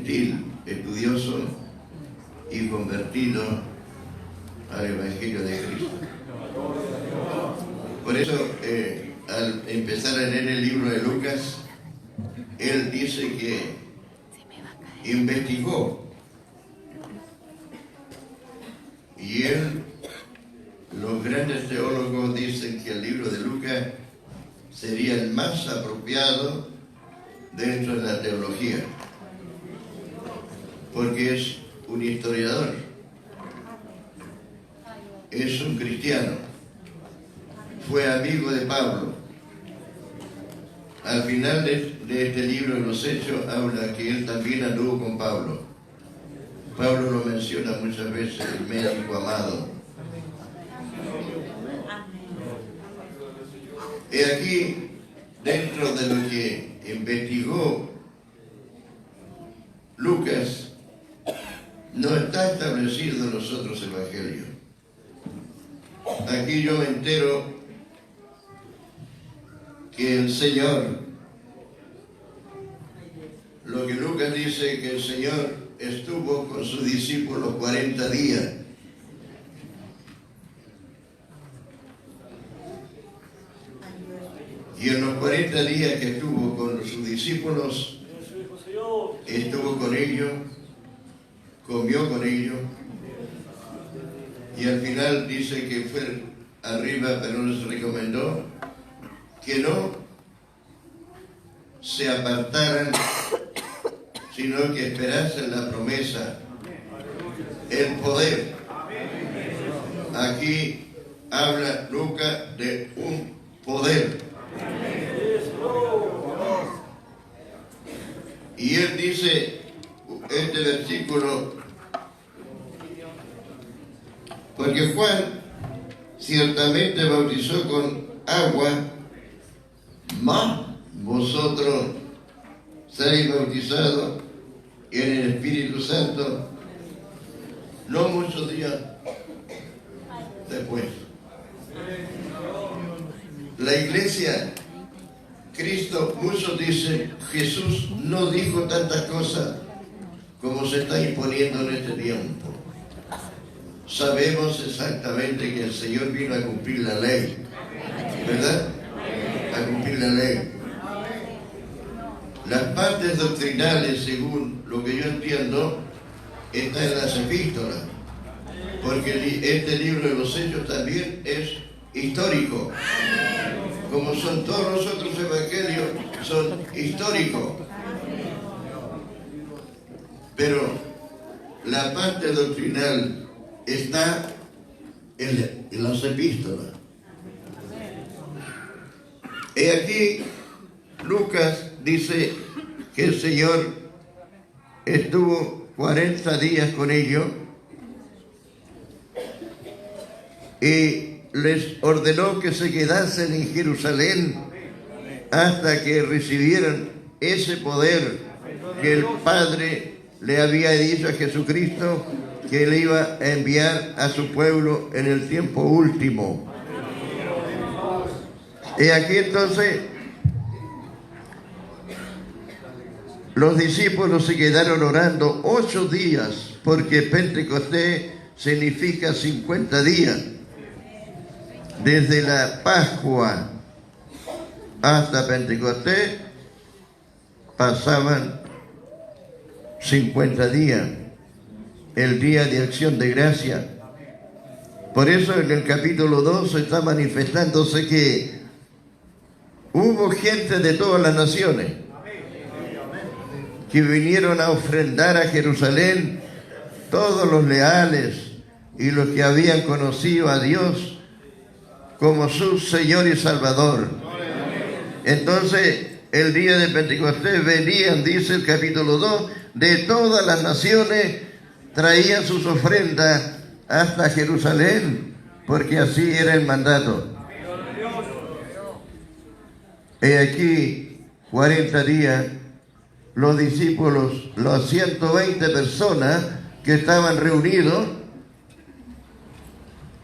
gentil, estudioso y convertido al Evangelio de Cristo. Por eso, al empezar a leer el libro de Lucas, él dice que investigó, y los grandes teólogos dicen que el libro de Lucas sería el más apropiado dentro de la teología, porque es un historiador, es un cristiano, fue amigo de Pablo. Al final de este libro de los Hechos habla que él también anduvo con Pablo. Pablo lo menciona muchas veces, el médico amado. Y aquí, dentro de lo que investigó Lucas, no está establecido en los otros evangelios. Aquí yo me entero que el Señor, lo que Lucas dice, que el Señor estuvo con sus discípulos 40 días. Y en los 40 días que estuvo con sus discípulos, estuvo con ellos, comió con ellos, y al final dice que fue arriba, pero les recomendó que no se apartaran, sino que esperasen la promesa, el poder. Aquí habla Lucas de un poder. Y él dice, este versículo, porque Juan ciertamente bautizó con agua, mas vosotros seréis bautizados en el Espíritu Santo no muchos días después. La iglesia, Cristo, muchos dicen, Jesús no dijo tantas cosas como se está imponiendo en este tiempo. Sabemos exactamente que el Señor vino a cumplir la ley, ¿verdad? A cumplir la ley. Las partes doctrinales, según lo que yo entiendo, están en las epístolas, porque este libro de los Hechos también es histórico. Como son todos los otros evangelios, son históricos. Pero la parte doctrinal está en las epístolas. Y aquí Lucas dice que el Señor estuvo 40 días con ellos y les ordenó que se quedasen en Jerusalén hasta que recibieran ese poder que el Padre le había dicho a Jesucristo que él iba a enviar a su pueblo en el tiempo último. Y aquí entonces los discípulos se quedaron orando 8 días, porque Pentecostés significa 50 días. Desde la Pascua hasta Pentecostés pasaban 50 días, el día de acción de gracia. Por eso en el capítulo 2 está manifestándose que hubo gente de todas las naciones que vinieron a ofrendar a Jerusalén, todos los leales y los que habían conocido a Dios como su Señor y Salvador. Entonces, el día de Pentecostés venían, dice el capítulo 2, de todas las naciones, traían sus ofrendas hasta Jerusalén, porque así era el mandato. Y aquí, 40 días, los discípulos, los 120 personas que estaban reunidos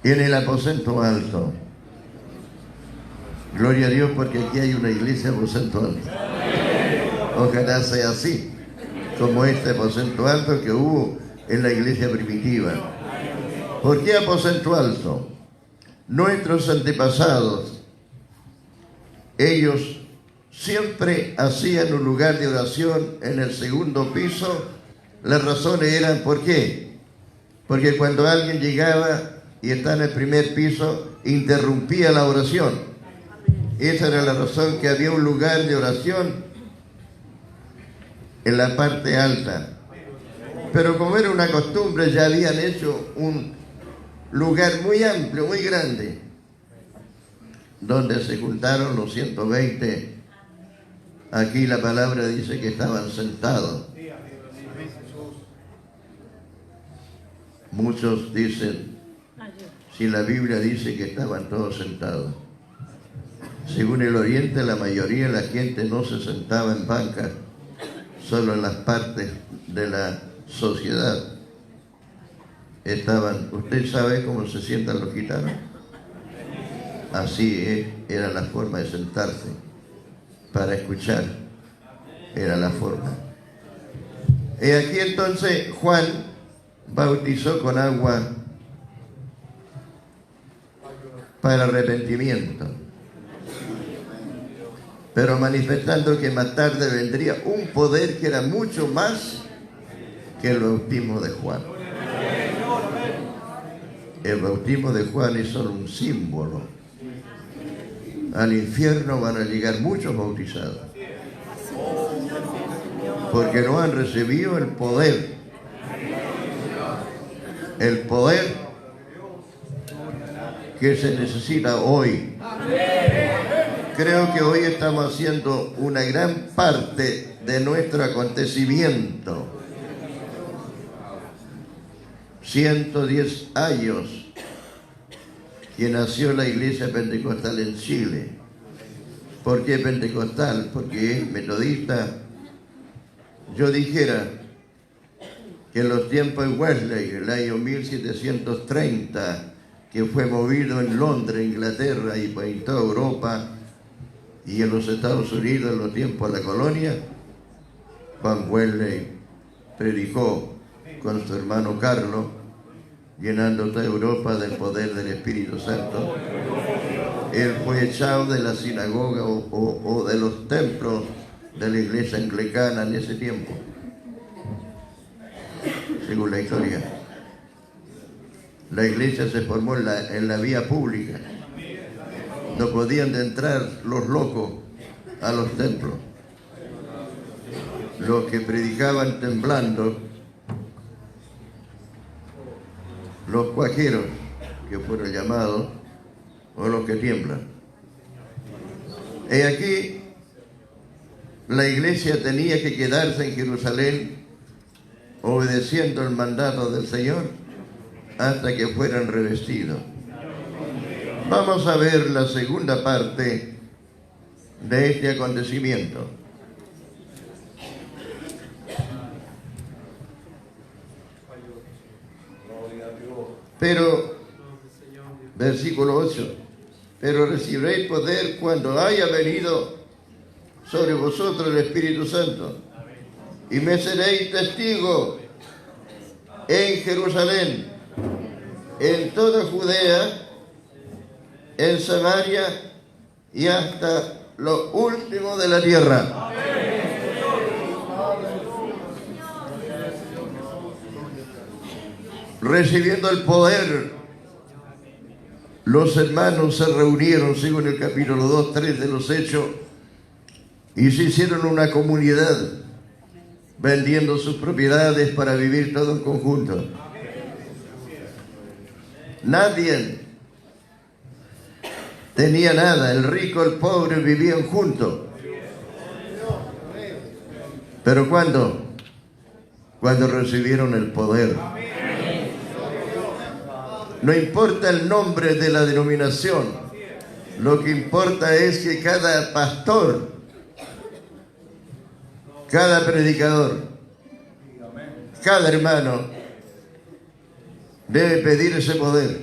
en el aposento alto. Gloria a Dios, porque aquí hay una iglesia aposento alto. Ojalá sea así. como este aposento alto que hubo en la iglesia primitiva. ¿Por qué aposento alto? Nuestros antepasados, ellos siempre hacían un lugar de oración en el segundo piso. Las razones eran ¿por qué? Porque cuando alguien llegaba y estaba en el primer piso, interrumpía la oración. Esa era la razón, que había un lugar de oración en la parte alta. Pero como era una costumbre, ya habían hecho un lugar muy amplio, muy grande, donde se juntaron los 120. Aquí la palabra dice que estaban sentados. Muchos dicen, si la Biblia dice que estaban todos sentados. Según el Oriente, la mayoría de la gente no se sentaba en bancas, solo en las partes de la sociedad estaban. ¿Usted sabe cómo se sientan los gitanos? Así era la forma de sentarse, para escuchar, era la forma. Y aquí entonces Juan bautizó con agua para arrepentimiento, pero manifestando que más tarde vendría un poder que era mucho más que el bautismo de Juan. El bautismo de Juan es solo un símbolo. Al infierno van a llegar muchos bautizados, porque no han recibido el poder que se necesita hoy. Creo que hoy estamos haciendo una gran parte de nuestro acontecimiento. 110 años que nació la iglesia pentecostal en Chile. ¿Por qué pentecostal? Porque es metodista. Yo dijera que en los tiempos de Wesley, el año 1730, que fue movido en Londres, Inglaterra y en toda Europa y en los Estados Unidos en los tiempos de la colonia, Juan Wesley predicó con su hermano Carlos, llenando toda Europa del poder del Espíritu Santo. Él fue echado de la sinagoga o de los templos de la iglesia anglicana en ese tiempo, según la historia. La iglesia se formó en la vía pública. No podían entrar los locos a los templos. Los que predicaban temblando, los cuaqueros, que fueron llamados, o los que tiemblan. Y aquí la iglesia tenía que quedarse en Jerusalén obedeciendo el mandato del Señor hasta que fueran revestidos. Vamos a ver la segunda parte de este acontecimiento. Pero, versículo 8, pero recibiréis poder cuando haya venido sobre vosotros el Espíritu Santo, y me seréis testigo en Jerusalén, en toda Judea, en Samaria y hasta lo último de la tierra. Recibiendo el poder, los hermanos se reunieron, según el capítulo 2, 3 de los Hechos, y se hicieron una comunidad, vendiendo sus propiedades para vivir todo en conjunto. Nadie tenía nada, el rico y el pobre vivían juntos. Pero ¿cuándo? Cuando recibieron el poder. No importa el nombre de la denominación, lo que importa es que cada pastor, cada predicador, cada hermano debe pedir ese poder.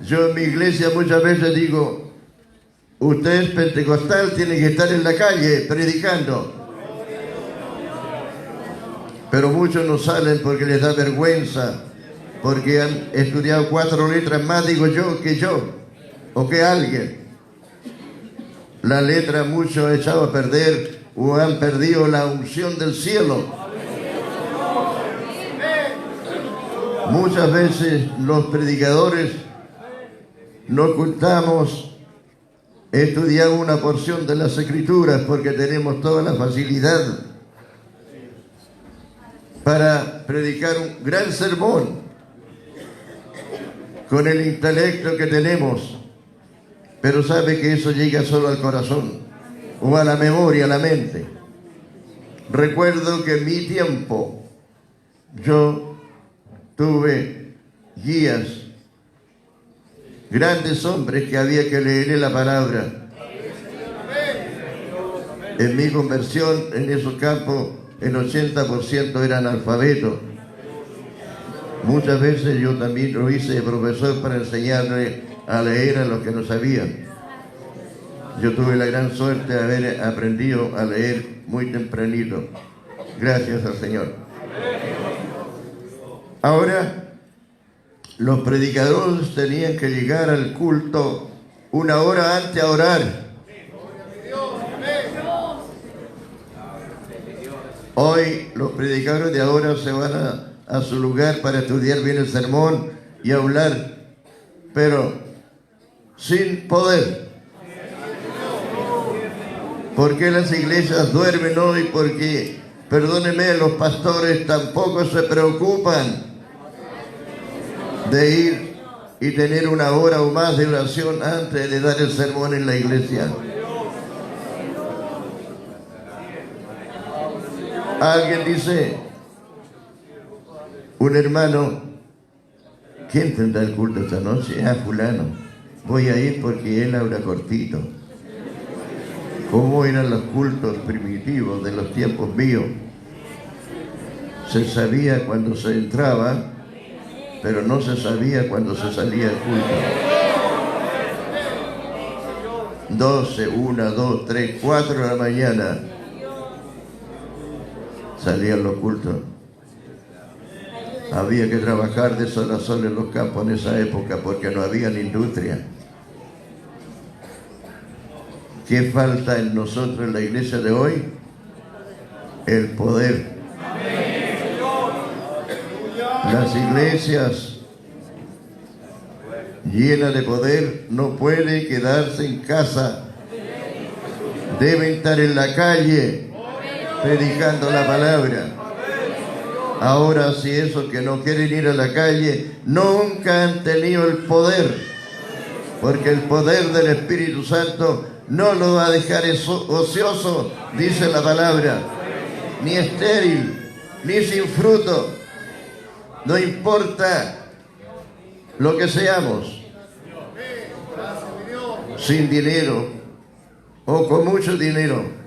Yo en mi iglesia muchas veces digo, usted es pentecostal, tiene que estar en la calle predicando. Pero muchos no salen porque les da vergüenza, porque han estudiado 4 letras más, digo yo, o que alguien. La letra muchos han echado a perder o han perdido la unción del cielo. Muchas veces los predicadores no ocultamos estudiar una porción de las Escrituras porque tenemos toda la facilidad para predicar un gran sermón con el intelecto que tenemos, pero sabe que eso llega solo al corazón o a la memoria, a la mente. Recuerdo que en mi tiempo yo tuve guías, grandes hombres que había que leerle la palabra. En mi conversión, en esos campos, el 80% eran analfabetos. Muchas veces yo también lo hice de profesor para enseñarle a leer a los que no sabían. Yo tuve la gran suerte de haber aprendido a leer muy tempranito. Gracias al Señor. Ahora, los predicadores tenían que llegar al culto 1 hora antes a orar. Hoy los predicadores de ahora se van a su lugar para estudiar bien el sermón y hablar, pero sin poder. ¿Por qué las iglesias duermen hoy? Porque, perdónenme, los pastores tampoco se preocupan de ir y tener 1 hora o más de oración antes de dar el sermón en la iglesia. Alguien dice, un hermano, ¿quién tendrá el culto esta noche? Ah, fulano. Voy a ir porque él habla cortito. ¿Cómo eran los cultos primitivos de los tiempos míos? Se sabía cuando se entraba, pero no se sabía cuando se salía del culto. 12, 1, 2, 3, 4 de la mañana salían los cultos. Había que trabajar de sol a sol en los campos en esa época porque no había ni industria. ¿Qué falta en nosotros en la iglesia de hoy? El poder. Las iglesias llenas de poder no pueden quedarse en casa. Deben estar en la calle predicando la palabra. Ahora, si esos que no quieren ir a la calle nunca han tenido el poder, porque el poder del Espíritu Santo no lo va a dejar ocioso, dice la palabra, ni estéril, ni sin fruto. No importa lo que seamos, sin dinero o con mucho dinero.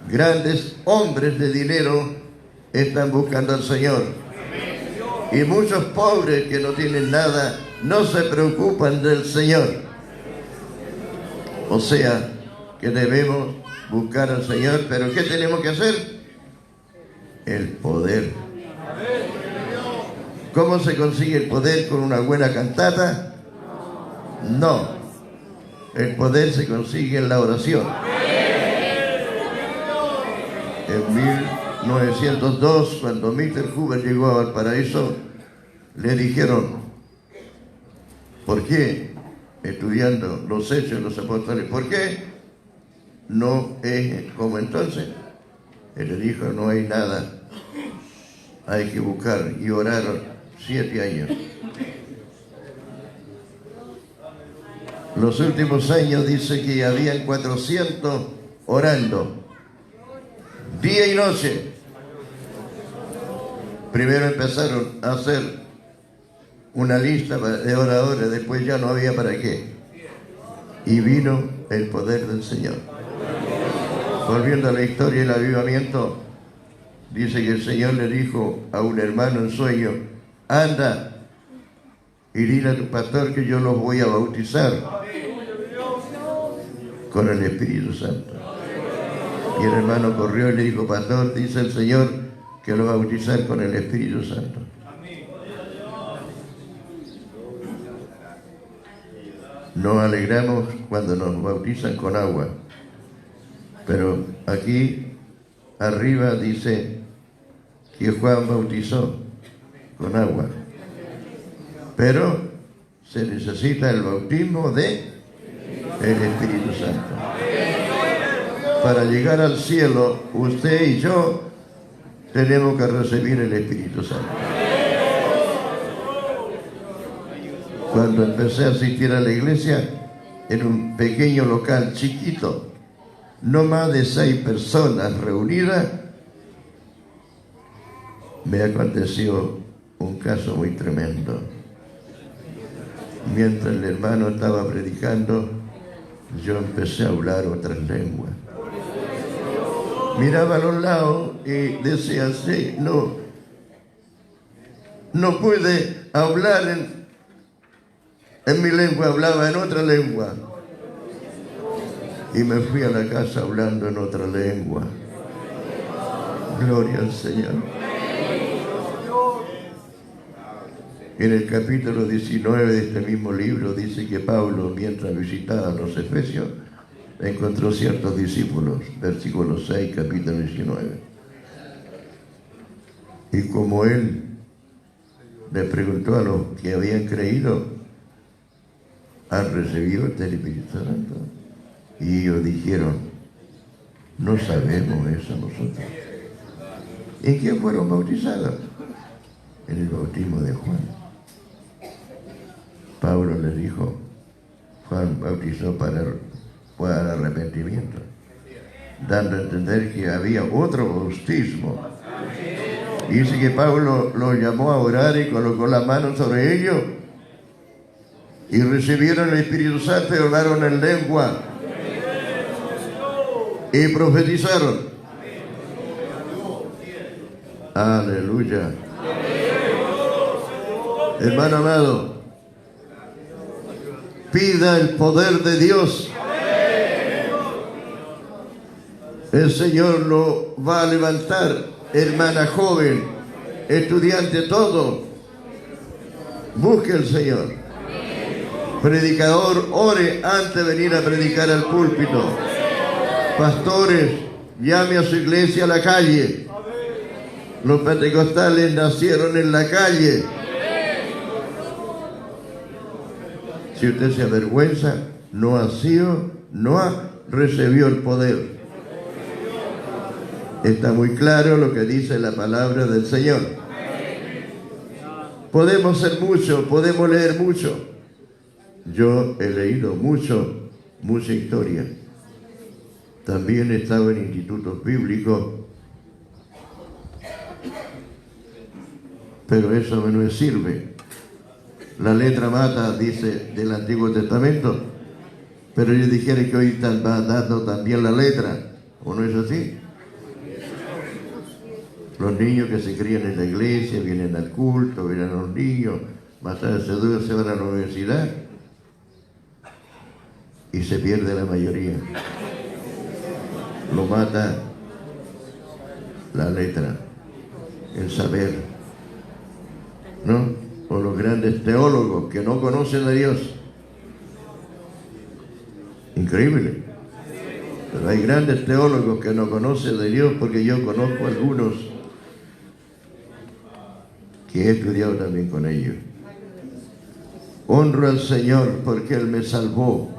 Grandes hombres de dinero están buscando al Señor. Y muchos pobres que no tienen nada no se preocupan del Señor. O sea, que debemos buscar al Señor, pero ¿qué tenemos que hacer? El poder. ¿Cómo se consigue el poder? ¿Con una buena cantata? No. El poder se consigue en la oración. En 1902, cuando Mr. Hoover llegó a Valparaíso, le dijeron, ¿por qué? Estudiando los hechos de los apóstoles, ¿por qué no es como entonces? Él le dijo, no hay nada, hay que buscar, y oraron 7 años. Los últimos años dice que habían 400 orando, día y noche. Primero empezaron a hacer una lista de oradores, después ya no había para qué. Y vino el poder del Señor. Volviendo a la historia del avivamiento, dice que el Señor le dijo a un hermano en sueño, anda y dile a tu pastor que yo los voy a bautizar con el Espíritu Santo. Y el hermano corrió y le dijo, pastor, dice el Señor que lo bautizar con el Espíritu Santo. Nos alegramos cuando nos bautizan con agua, pero aquí arriba dice que Juan bautizó con agua, pero se necesita el bautismo de el Espíritu Santo. Para llegar al cielo, usted y yo tenemos que recibir el Espíritu Santo. Cuando empecé a asistir a la iglesia, en un pequeño local chiquito, no más de 6 personas reunidas, me aconteció un caso muy tremendo. Mientras el hermano estaba predicando, yo empecé a hablar otras lenguas. Miraba a los lados y decía, sí, no pude hablar en mi lengua, hablaba en otra lengua. Y me fui a la casa hablando en otra lengua. Gloria al Señor. En el capítulo 19 de este mismo libro dice que Pablo, mientras visitaba a los Efesios, encontró ciertos discípulos, versículo 6, capítulo 19. Y como él le preguntó a los que habían creído, ¿han recibido este Espíritu Santo? Y ellos dijeron, no sabemos eso nosotros. ¿En qué fueron bautizados? En el bautismo de Juan. Pablo les dijo, Juan bautizó para arrepentimiento, dando a entender que había otro bautismo. Dice que Pablo los llamó a orar y colocó la mano sobre ellos y recibieron el Espíritu Santo y hablaron en lengua y profetizaron. Aleluya. Hermano amado, pida el poder de Dios. El Señor lo va a levantar, hermana joven, estudiante, todo. Busque al Señor. Predicador, ore antes de venir a predicar al púlpito. Pastores, llame a su iglesia a la calle. Los pentecostales nacieron en la calle. Si usted se avergüenza, no ha recibido el poder. Está muy claro lo que dice la palabra del Señor. Podemos ser mucho, podemos leer mucho. Yo he leído mucha historia. También he estado en institutos bíblicos. Pero eso no me sirve. La letra mata, dice del Antiguo Testamento. Pero ellos dijeron que hoy están dando también la letra. ¿O no es así? Los niños que se crían en la iglesia, vienen al culto, vienen a los niños, más tarde se van a la universidad y se pierde la mayoría. Lo mata la letra, el saber, ¿no? O los grandes teólogos que no conocen a Dios. Increíble. Pero hay grandes teólogos que no conocen de Dios, porque yo conozco algunos que he estudiado también con ellos. Honro al Señor porque Él me salvó.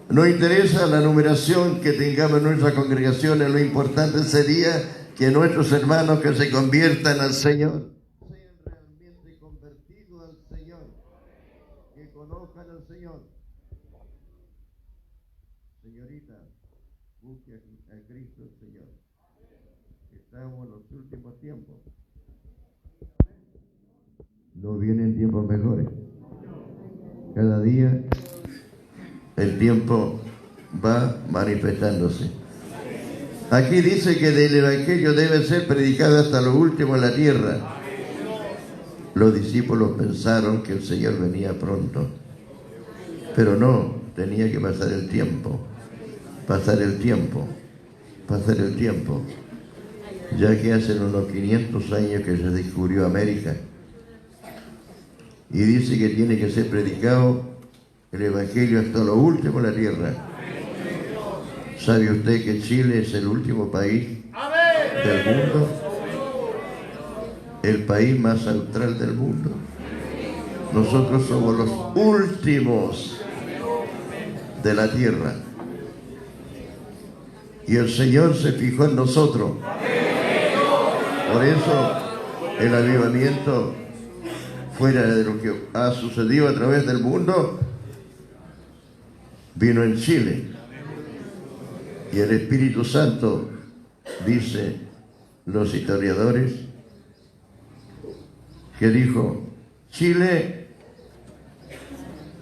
No interesa la numeración que tengamos en nuestras congregaciones, lo importante sería que nuestros hermanos que se conviertan al Señor sean realmente convertidos al Señor, que conozcan al Señor. Señorita, busque a Cristo el Señor. Estamos en los últimos tiempos. No vienen tiempos mejores. Cada día el tiempo va manifestándose. Aquí dice que el Evangelio debe ser predicado hasta lo último en la tierra. Los discípulos pensaron que el Señor venía pronto, pero no, tenía que pasar el tiempo. ya que hace unos 500 años que se descubrió América, y dice que tiene que ser predicado el Evangelio hasta lo último de la tierra. ¿Sabe usted que Chile es el último país del mundo? El país más austral del mundo. Nosotros somos los últimos de la tierra. Y el Señor se fijó en nosotros. Por eso el avivamiento, fuera de lo que ha sucedido a través del mundo, vino en Chile. Y el Espíritu Santo, dice los historiadores, que dijo: Chile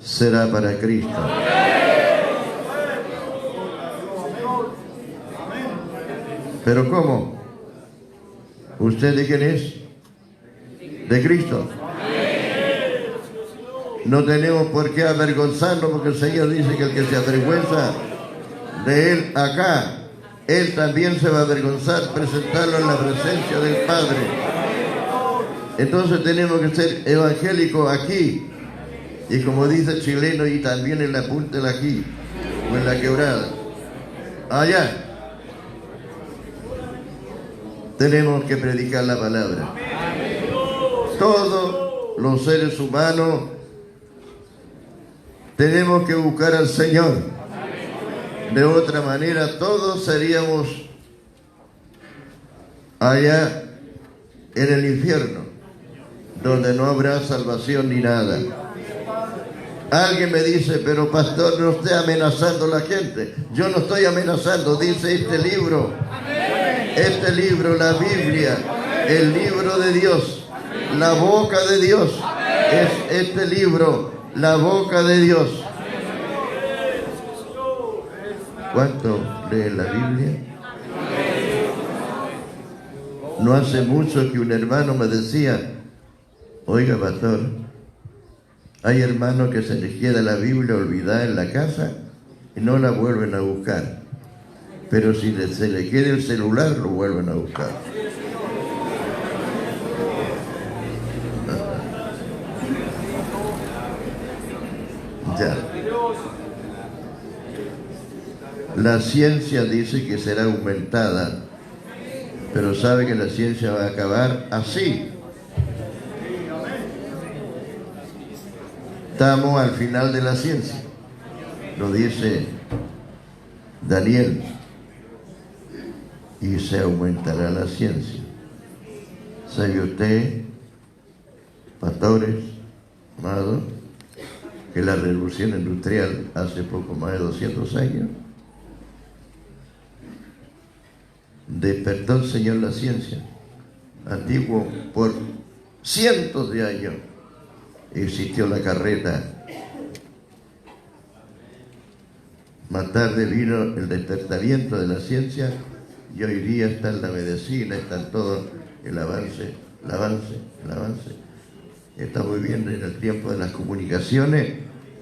será para Cristo. ¿Pero cómo? ¿Usted de quién es? De Cristo. No tenemos por qué avergonzarnos, porque el Señor dice que el que se avergüenza de Él acá, Él también se va a avergonzar presentarlo en la presencia del Padre. Entonces tenemos que ser evangélicos aquí, y como dice el chileno, y también en la punta de aquí, o en la quebrada. Allá tenemos que predicar la palabra. Todos los seres humanos tenemos que buscar al Señor. De otra manera, todos seríamos allá en el infierno, donde no habrá salvación ni nada. Alguien me dice: pero pastor, no esté amenazando a la gente. Yo no estoy amenazando, dice este libro, la Biblia, el libro de Dios, la boca de Dios, es este libro, la boca de Dios. ¿Cuánto leen la Biblia? No hace mucho que un hermano me decía: oiga, pastor, hay hermanos que se les queda la Biblia olvidada en la casa y no la vuelven a buscar. Pero si se le queda el celular, lo vuelven a buscar. Ya. La ciencia dice que será aumentada, pero sabe que la ciencia va a acabar así. Estamos al final de la ciencia, lo dice Daniel, y se aumentará la ciencia. ¿Sabe usted, pastores, amados, que la revolución industrial hace poco más de 200 años despertó el Señor la ciencia? Antiguo, por cientos de años existió la carreta. Más tarde vino el despertamiento de la ciencia, y hoy día está en la medicina, está en todo el avance. Estamos viviendo en el tiempo de las comunicaciones,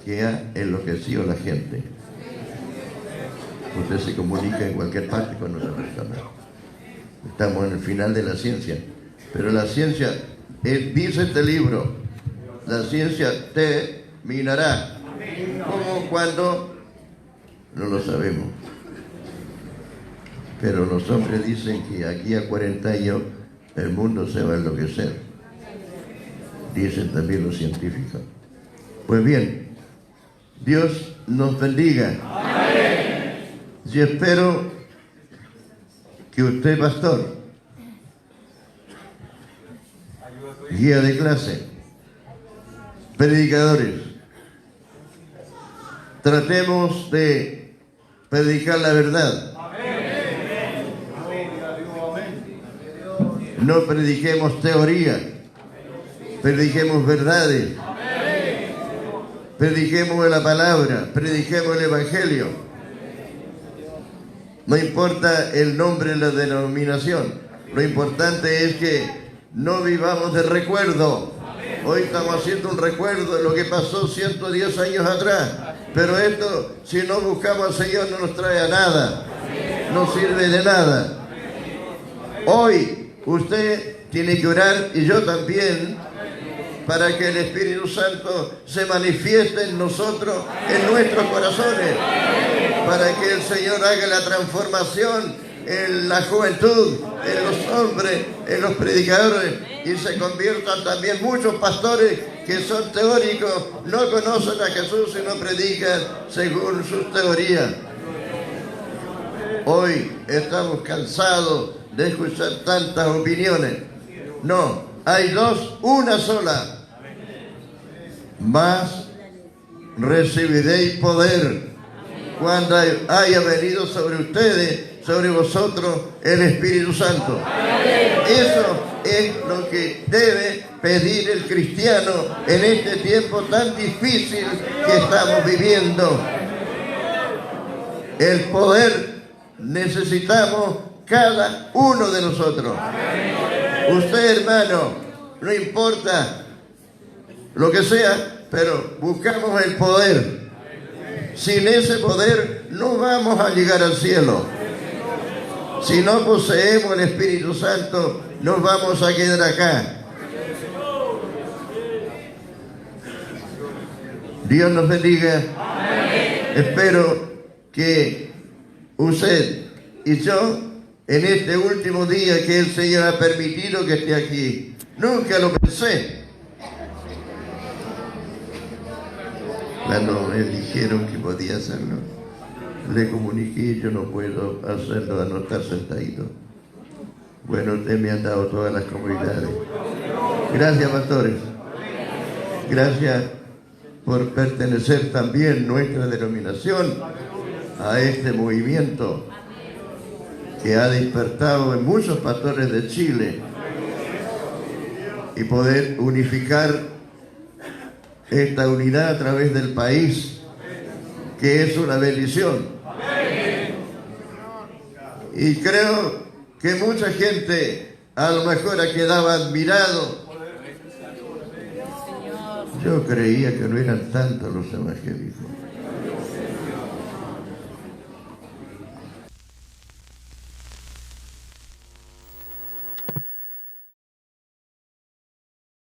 que ha enloquecido a la gente. Usted se comunica en cualquier parte con otra persona. Estamos en el final de la ciencia, pero la ciencia, dice este libro, la ciencia terminará. ¿Cómo? ¿Cuándo? No lo sabemos. Pero los hombres dicen que aquí a 40 años el mundo se va a enloquecer. Dicen también los científicos. Pues bien, Dios nos bendiga. Yo espero que usted, pastor, guía de clase, predicadores, tratemos de predicar la verdad. No prediquemos teoría, prediquemos verdades, prediquemos la palabra, prediquemos el Evangelio. No importa el nombre, la denominación, lo importante es que no vivamos de recuerdo. Hoy estamos haciendo un recuerdo de lo que pasó 110 años atrás, pero esto, si no buscamos al Señor, no nos trae a nada, no sirve de nada. Hoy usted tiene que orar, y yo también, para que el Espíritu Santo se manifieste en nosotros, en nuestros corazones, para que el Señor haga la transformación en la juventud, en los hombres, en los predicadores, y se conviertan también muchos pastores que son teóricos, no conocen a Jesús y no predican según sus teorías. Hoy estamos cansados de escuchar tantas opiniones. No, hay dos, una sola. Mas recibiréis poder cuando haya venido sobre ustedes, sobre vosotros, el Espíritu Santo. Eso es lo que debe pedir el cristiano en este tiempo tan difícil que estamos viviendo. El poder necesitamos cada uno de nosotros. Usted, hermano, no importa lo que sea, pero buscamos el poder. Sin ese poder no vamos a llegar al cielo. Si no poseemos el Espíritu Santo, nos vamos a quedar acá. Dios nos bendiga. Espero que usted y yo, en este último día que el Señor ha permitido que esté aquí, nunca lo pensé. Cuando me dijeron que podía hacerlo, le comuniqué: yo no puedo hacerlo a no estar sentadito. Bueno, usted me ha dado todas las comodidades. Gracias, pastores. Gracias por pertenecer también nuestra denominación a este movimiento que ha despertado en muchos pastores de Chile, y poder unificar esta unidad a través del país, que es una bendición. Y creo que mucha gente a lo mejor ha quedado admirado. Yo creía que no eran tantos los evangélicos.